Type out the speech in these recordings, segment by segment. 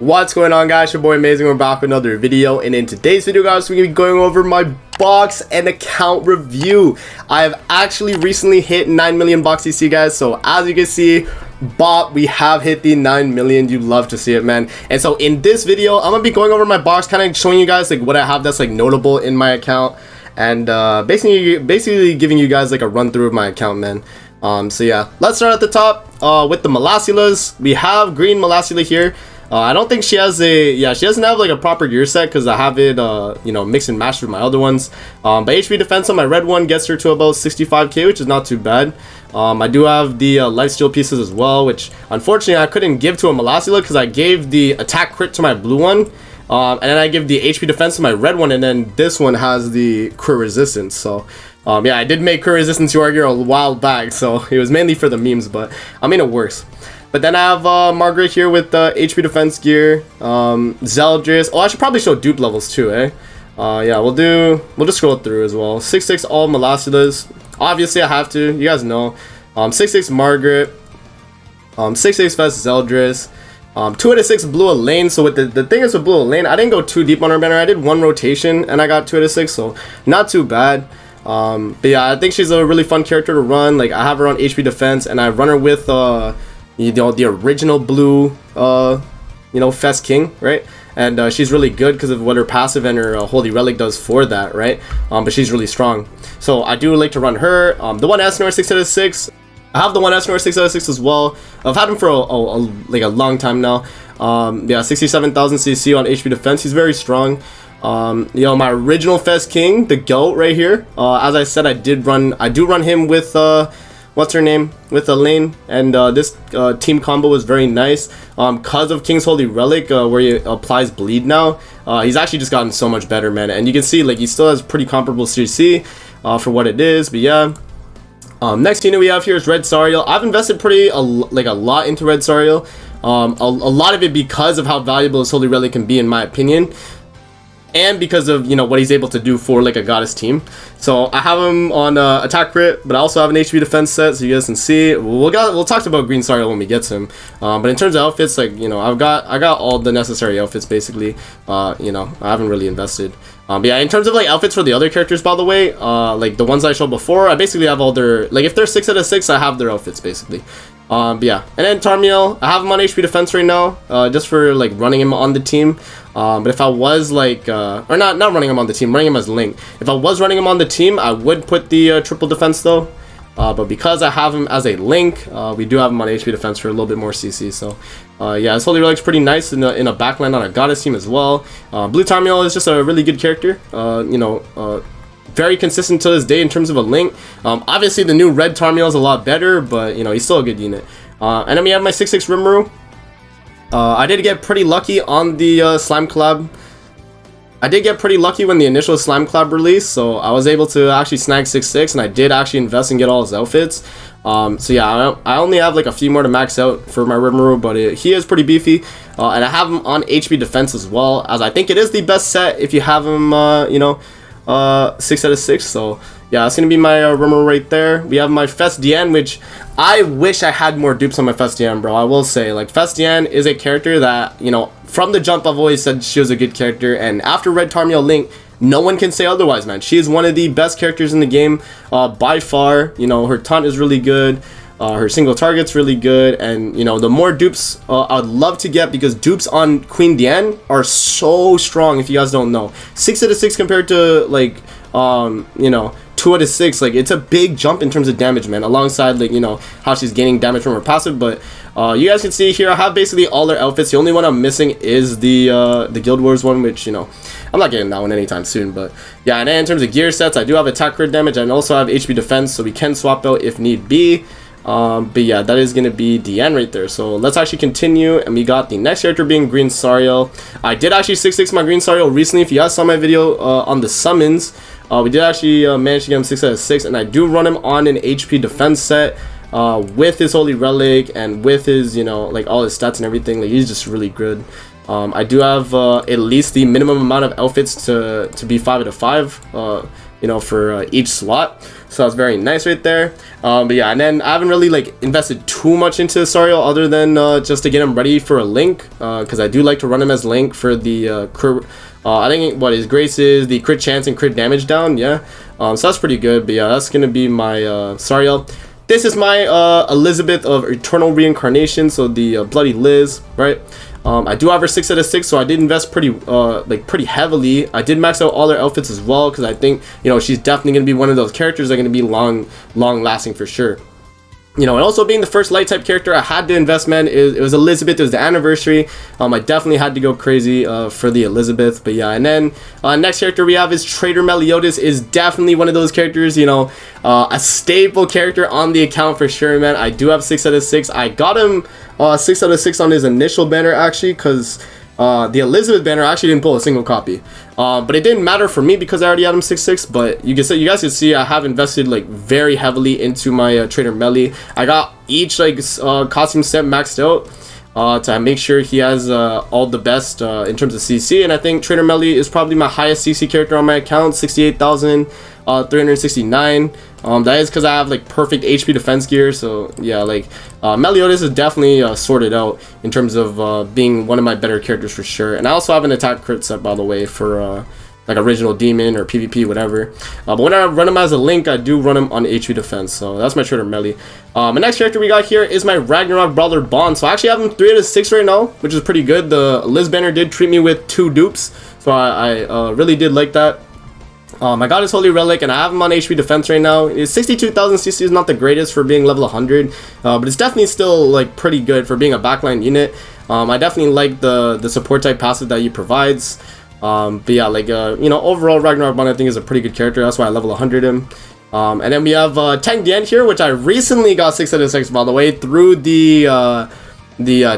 What's going on, guys? Your boy Amazing. We're back with another video, and in today's video, guys, we're gonna be going over my box and account review. I have actually recently hit 9 million box CC, guys. So as you can see, we have hit the 9 million. You love to see it, man. And so in this video, I'm gonna be going over my box, kind of showing you guys like what I have that's like notable in my account, and basically giving you guys like a run through of my account, man. So yeah, let's start at the top with the Molassulas. We have green Molassula here. I don't think she has she doesn't have like a proper gear set because I have it, you know, mixed and matched with my other ones. But HP defense on my red one gets her to about 65k, which is not too bad. I do have the lifesteal pieces as well, which unfortunately I couldn't give to a Molassula because I gave the attack crit to my blue one. And then I give the HP defense to my red one, and then this one has the crit resistance. So yeah, I did make crit resistance UR gear a while back, so it was mainly for the memes, but I mean it works. But then I have Margaret here with HP defense gear, Zeldris. Oh, I should probably show dupe levels too, eh? Yeah, we'll just scroll through as well. 6/6 all Molassulas. Obviously I have to, you guys know. 6/6 Margaret, 6/6 Fest Zeldris, 2 out of 6 Blue Elaine. So with the thing is with Blue Elaine, I didn't go too deep on her banner. I did one rotation and I got 2 out of 6, so not too bad. But yeah, I think she's a really fun character to run. Like I have her on HP defense, and I run her with you know, the original blue you know, Fest King, right? And she's really good because of what her passive and her holy relic does for that, right? But she's really strong, so I do like to run her. The 1S Nor 6 out of 6. I have the 1S Nor 6 out of 6 as well. I've had him for like a long time now. Yeah, 67,000 CC on HP defense. He's very strong. You know, my original Fest King, the GOAT right here. As I said, I do run him with what's her name, with Elaine, and this team combo was very nice because of King's Holy Relic, where he applies bleed now. He's actually just gotten so much better, man, and you can see like he still has pretty comparable CC for what it is. But yeah, next unit we have here is Red Zarya. I've invested a lot into Red Zarya, a lot of it because of how valuable his Holy Relic can be, in my opinion, and because of, you know, what he's able to do for like a goddess team. So I have him on attack crit, but I also have an HP defense set, so you guys can see. We'll talk about green Stario when we get to him. But in terms of outfits, like, you know, I got all the necessary outfits basically. You know, I haven't really invested. But yeah, in terms of like outfits for the other characters, by the way, like the ones I showed before, I basically have all their, like if they're 6 out of 6, I have their outfits basically. But yeah, and then Tarmiel, I have him on HP defense right now, just for like running him on the team. But if I was like, or not running him on the team, running him as Link. If I was running him on the team, I would put the triple defense though. But because I have him as a Link, we do have him on HP defense for a little bit more CC. So yeah, his Holy Relic's pretty nice in a backline on a goddess team as well. Blue Tarmiel is just a really good character. You know, very consistent to this day in terms of a Link. Obviously the new red Tarmiel is a lot better, but you know, he's still a good unit. And then we have my 6/6 Rimuru. I did get pretty lucky on the slime collab. I did get pretty lucky when the initial slime collab released, so I was able to actually snag 6/6, and I did actually invest and get all his outfits. So yeah, I only have like a few more to max out for my Rimuru, but he is pretty beefy. And I have him on HP defense as well, as I think it is the best set if you have him, you know, 6 out of 6. So yeah, that's gonna be my Rimuru right there. We have my Festian, which I wish I had more dupes on my Festian, bro. I will say, like, Festian is a character that, you know, from the jump I've always said she was a good character, and after Red Tarmiel Link, no one can say otherwise, man. She is one of the best characters in the game by far. You know, her taunt is really good. Her single target's really good, and you know, the more dupes I'd love to get, because dupes on Queen Diane are so strong. If you guys don't know, 6 out of 6 compared to like you know, 2 out of 6, like it's a big jump in terms of damage, man, alongside like, you know, how she's gaining damage from her passive. But you guys can see here I have basically all their outfits. The only one I'm missing is the Guild Wars one, which, you know, I'm not getting that one anytime soon. But yeah, and then in terms of gear sets, I do have attack crit damage and also have HP defense, so we can swap out if need be. But yeah, that is gonna be the end right there. So let's actually continue, and we got the next character being green Stario. I did actually 6/6 my green Stario recently. If you guys saw my video on the summons, we did actually manage to get him 6 out of 6, and I do run him on an HP defense set with his Holy Relic and with his, you know, like all his stats and everything. Like, he's just really good. I do have at least the minimum amount of outfits to be 5 out of 5. you know, for each slot. So that's very nice right there. But yeah, and then I haven't really like invested too much into Stario other than just to get him ready for a Link, because I do like to run him as Link for the I think what his grace is the crit chance and crit damage down. Yeah, so that's pretty good. But yeah, that's gonna be my Stario. This is my Elizabeth of Eternal Reincarnation, so the Bloody Liz, right? I do have her 6 out of 6, so I did invest pretty heavily. I did max out all her outfits as well, because I think, you know, she's definitely going to be one of those characters that are going to be long lasting for sure. You know, and also being the first light type character, I had to invest, man. It was Elizabeth, it was the anniversary. I definitely had to go crazy for the Elizabeth. But yeah, and then next character we have is Trader Meliodas. Is definitely one of those characters, you know, a staple character on the account for sure, man. I do have 6 out of 6. I got him 6 out of 6 on his initial banner, actually, because the Elizabeth banner I actually didn't pull a single copy, but it didn't matter for me because I already had him 6/6. But you guys can see I have invested like very heavily into my Trader Melly. I got each like costume set maxed out to make sure he has all the best in terms of CC, and I think Trader Melly is probably my highest CC character on my account, 68,369. That is because I have like perfect HP defense gear. So yeah, like Meliodas is definitely sorted out in terms of being one of my better characters for sure. And I also have an attack crit set, by the way, for like original demon or PvP, whatever. But when I run him as a Link, I do run him on HP defense. So that's my Trader Melly. My next character we got here is my Ragnarok Brawler Bond. So I actually have him 3 out of 6 right now, which is pretty good. The Liz banner did treat me with 2 dupes, so I really did like that. I got his Holy Relic, and I have him on HP defense right now. His 62,000 CC is not the greatest for being level 100, but it's definitely still like pretty good for being a backline unit. I definitely like the support type passive that he provides. But yeah, like you know, overall Ragnarok Bond I think is a pretty good character. That's why I level 100 him. And then we have Tang Dian here, which I recently got 6 out of 6, by the way, through the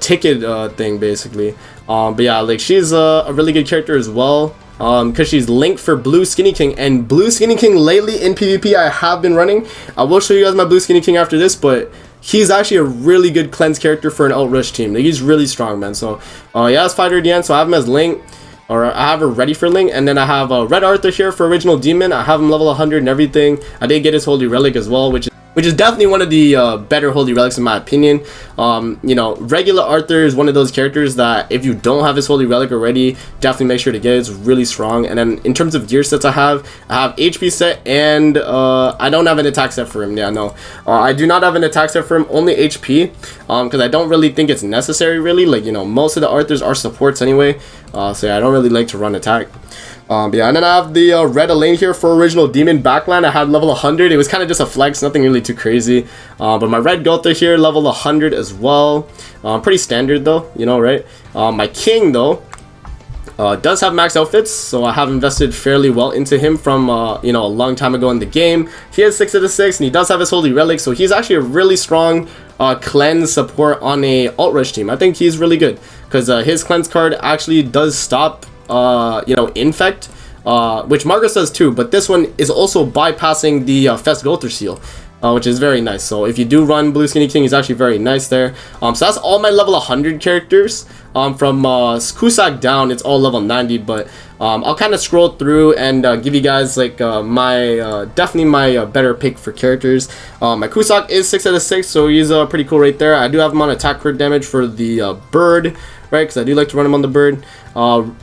ticket thing basically. But yeah, like she's a really good character as well. Because she's linked for Blue Skinny King, and Blue Skinny King lately in PvP I have been running. I will show you guys my Blue Skinny King after this, but he's actually a really good cleanse character for an alt rush team. Like, he's really strong, man. So yeah, that's Fighter Dian, so I have him as Link, or I have her ready for Link. And then I have Red Arthur here for original demon. I have him level 100 and everything. I did get his Holy Relic as well, which is definitely one of the better Holy Relics in my opinion. You know, regular Arthur is one of those characters that if you don't have his Holy Relic already, definitely make sure to get it. It's really strong. And then in terms of gear sets I have HP set, and I don't have an attack set for him. Yeah, no. I do not have an attack set for him, only HP, because I don't really think it's necessary really. Like, you know, most of the Arthurs are supports anyway. So yeah, I don't really like to run attack. Yeah, and then I have the Red Elaine here for original demon backline. I had level 100. It was kind of just a flex, nothing really too crazy. But my Red Gotha here, level 100 as well. Pretty standard though, you know, right? My King though does have max outfits, so I have invested fairly well into him from you know, a long time ago in the game. He has 6 out of 6, and he does have his Holy Relic, so he's actually a really strong cleanse support on a alt rush team. I think he's really good because his cleanse card actually does stop you know, infect, which Marcus does too, but this one is also bypassing the Fest Gother seal, which is very nice. So if you do run Blue Skinny King, he's actually very nice there. So that's all my level 100 characters. From Kusak down, it's all level 90, but I'll kind of scroll through and give you guys like my definitely my better pick for characters. My Kusak is 6 out of 6, so he's pretty cool right there. I do have him on attack crit damage for the bird, right? Because I do like to run him on the bird.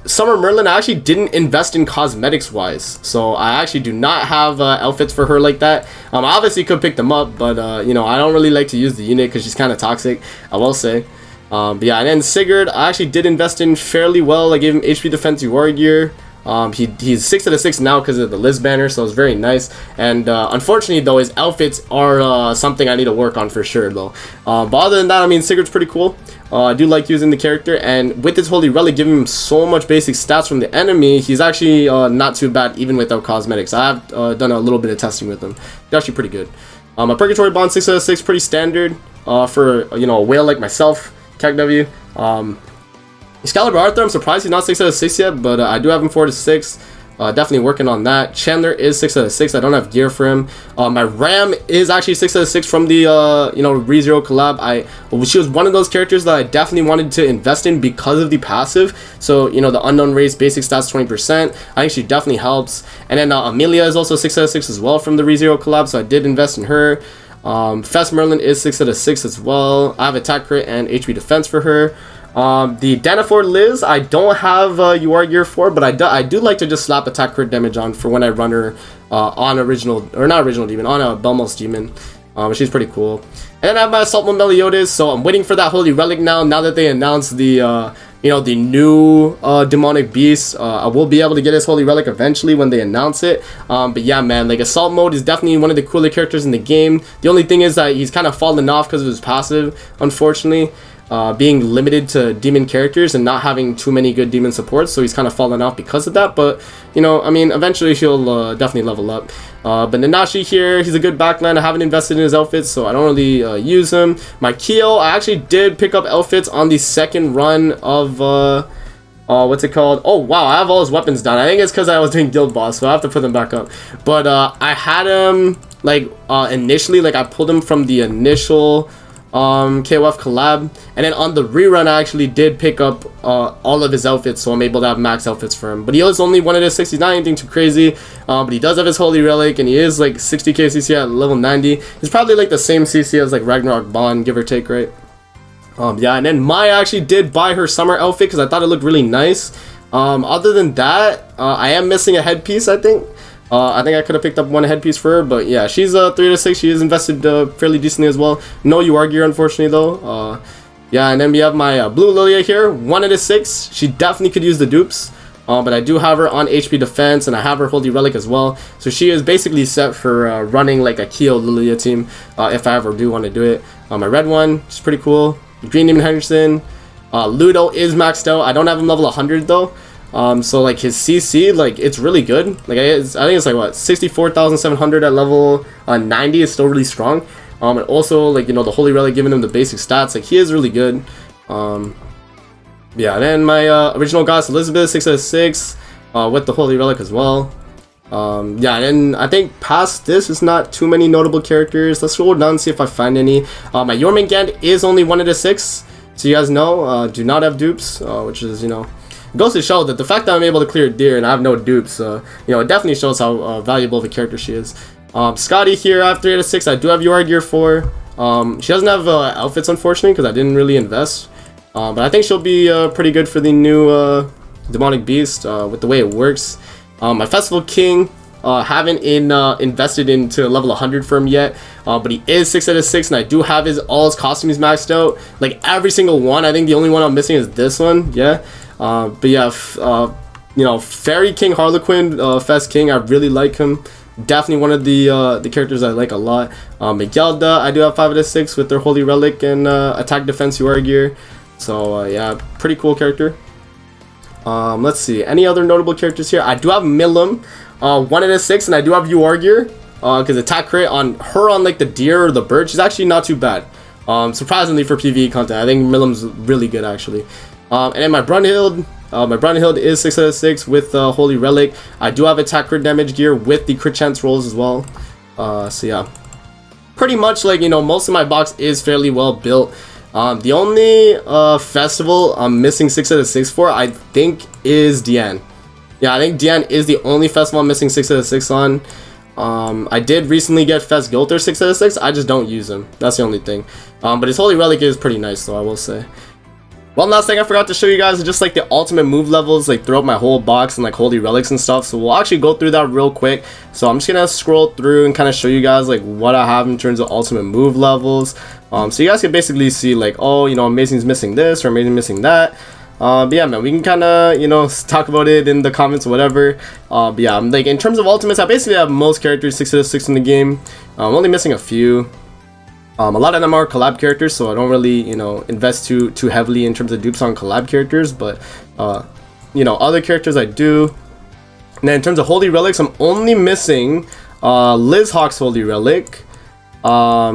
Summer Merlin, I actually didn't invest in cosmetics wise, so I actually do not have outfits for her like that. I obviously could pick them up, but you know, I don't really like to use the unit because she's kind of toxic, I will say. But yeah, and then Sigurd, I actually did invest in fairly well. I gave him HP defense war gear. He's 6 out of 6 now because of the Liz banner, so it's very nice. And unfortunately though, his outfits are something I need to work on for sure though. But other than that, I mean, Sigurd's pretty cool. I do like using the character, and with his Holy Relic giving him so much basic stats from the enemy, he's actually not too bad even without cosmetics. I have done a little bit of testing with him. He's actually pretty good. My Purgatory Bond 6 out of 6, pretty standard for, you know, a whale like myself. W. Excalibur Arthur, I'm surprised he's not 6 out of 6 yet, but I do have him 4 to 6. Definitely working on that. Chandler is 6 out of 6. I don't have gear for him. My Ram is actually 6 out of 6 from the ReZero collab. She was one of those characters that I definitely wanted to invest in because of the passive. So the unknown race basic stats 20%. I think she definitely helps. And then Amelia is also 6 out of 6 as well from the ReZero collab, so I did invest in her. Fest Merlin is 6 out of 6 as well. I have attack crit and HP defense for her. The Danafor Liz, I don't have UR gear for, but I do like to just slap attack crit damage on for when I run her on original, or not original demon, on a Belmos demon. She's pretty cool. And then I have my Assault Meliodas, so I'm waiting for that Holy Relic now that they announced the the new demonic beast. I will be able to get his Holy Relic eventually when they announce it. But yeah, man, like Assault mode is definitely one of the cooler characters in the game. The only thing is that he's kind of fallen off because of his passive, unfortunately. Being limited to demon characters and not having too many good demon supports, so he's kind of fallen off because of that. But I mean, eventually he'll definitely level up. But Nanashi here, he's a good backline. I haven't invested in his outfits, so I don't really use him. My Kyo, I actually did pick up outfits on the second run of what's it called? Oh wow, I have all his weapons down. I think it's because I was doing guild boss, so I have to put them back up. But I had him like initially, like I pulled him from the initial KOF collab, and then on the rerun I actually did pick up all of his outfits, so I'm able to have max outfits for him. But he is only one of his 60s, not anything too crazy, but he does have his Holy Relic, and he is like 60k CC at level 90. He's probably like the same CC as like Ragnarok Bond, give or take, right? Yeah, and then Maya actually did buy her summer outfit because I thought it looked really nice. Other than that, I am missing a headpiece, I think. I think I could have picked up one headpiece for her, but yeah, she's 3 out of 6. She is invested fairly decently as well. No UR gear, unfortunately, though. Yeah, and then we have my Blue Lilia here, 1 out of 6. She definitely could use the dupes, but I do have her on HP defense, and I have her Holy Relic as well. So she is basically set for running like a Kyo Lilia team if I ever do want to do it. My red one, she's pretty cool. Green Demon Henderson. Ludo is maxed out. I don't have him level 100 though. So like his CC, like it's really good. Like I think it's like what 64,700 at level 90 is still really strong. And also like the Holy Relic giving him the basic stats, like he is really good. Yeah, and then my original goddess Elizabeth 6 out of 6 with the Holy Relic as well. Yeah, and then I think past this is not too many notable characters. Let's scroll down and see if I find any. My Jormungand is only 1 out of 6, so you guys know do not have dupes, which is goes to show that the fact that I'm able to clear deer and I have no dupes, it definitely shows how valuable of a character she is. Scotty here, I have 3 out of 6. I do have UR gear for. She doesn't have outfits, unfortunately, because I didn't really invest. But I think she'll be pretty good for the new demonic beast with the way it works. My Festival King, haven't invested into level 100 for him yet, but he is 6 out of 6, and I do have all his costumes maxed out, like every single one. I think the only one I'm missing is this one. Yeah. But yeah, Fairy King Harlequin, Fest King, I really like him. Definitely one of the characters I like a lot. Miguelda, I do have 5 out of 6 with their Holy Relic and attack defense UR gear. So yeah, pretty cool character. Let's see, any other notable characters here? I do have Milim, 1 out of 6, and I do have UR gear. Because attack crit on her on like the deer or the bird, she's actually not too bad. Surprisingly for PvE content, I think Milim's really good actually. And then my Brunhild is 6 out of 6 with Holy Relic. I do have attack crit damage gear with the crit chance rolls as well. So yeah, pretty much like most of my box is fairly well built. The only festival I'm missing 6 out of 6 for, I think, is Diane. Yeah, I think Diane is the only festival I'm missing 6 out of 6 on. I did recently get Fest Gilter 6 out of 6. I just don't use him. That's the only thing. But his Holy Relic is pretty nice, though, I will say. One last thing I forgot to show you guys is just like the ultimate move levels like throughout my whole box and like Holy Relics and stuff. So we'll actually go through that real quick. So I'm just gonna scroll through and kind of show you guys like what I have in terms of ultimate move levels. So you guys can basically see like, oh, Amazing's missing this or Amazing missing that. But yeah, man, we can kind of talk about it in the comments or whatever. But yeah, like in terms of ultimates, I basically have most characters 6 out of 6 in the game. I'm only missing a few. A lot of them are collab characters, so I don't really invest too heavily in terms of dupes on collab characters, but other characters I do. And then in terms of Holy Relics, I'm only missing Liz Hawk's Holy Relic. I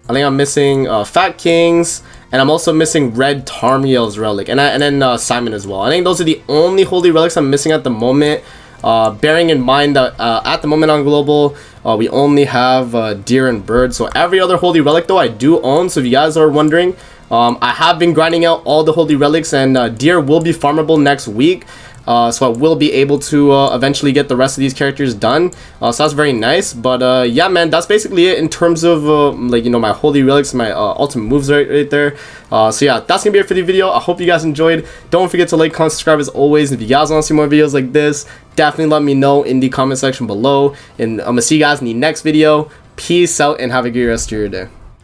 think I'm missing Fat King's, and I'm also missing Red Tarmiel's Relic, and then Simon as well. I think those are the only Holy Relics I'm missing at the moment. bearing in mind that at the moment on global, we only have deer and bird. So every other holy relic though I do own. So if you guys are wondering, I have been grinding out all the holy relics, and deer will be farmable next week. So I will be able to eventually get the rest of these characters done. So that's very nice. But yeah, man, that's basically it in terms of like, you know, my holy relics, my ultimate moves right there. So yeah, that's gonna be it for the video. I hope you guys enjoyed. Don't forget to like, comment, subscribe as always. And if you guys want to see more videos like this, definitely let me know in the comment section below. And I'm gonna see you guys in the next video. Peace out and have a good rest of your day.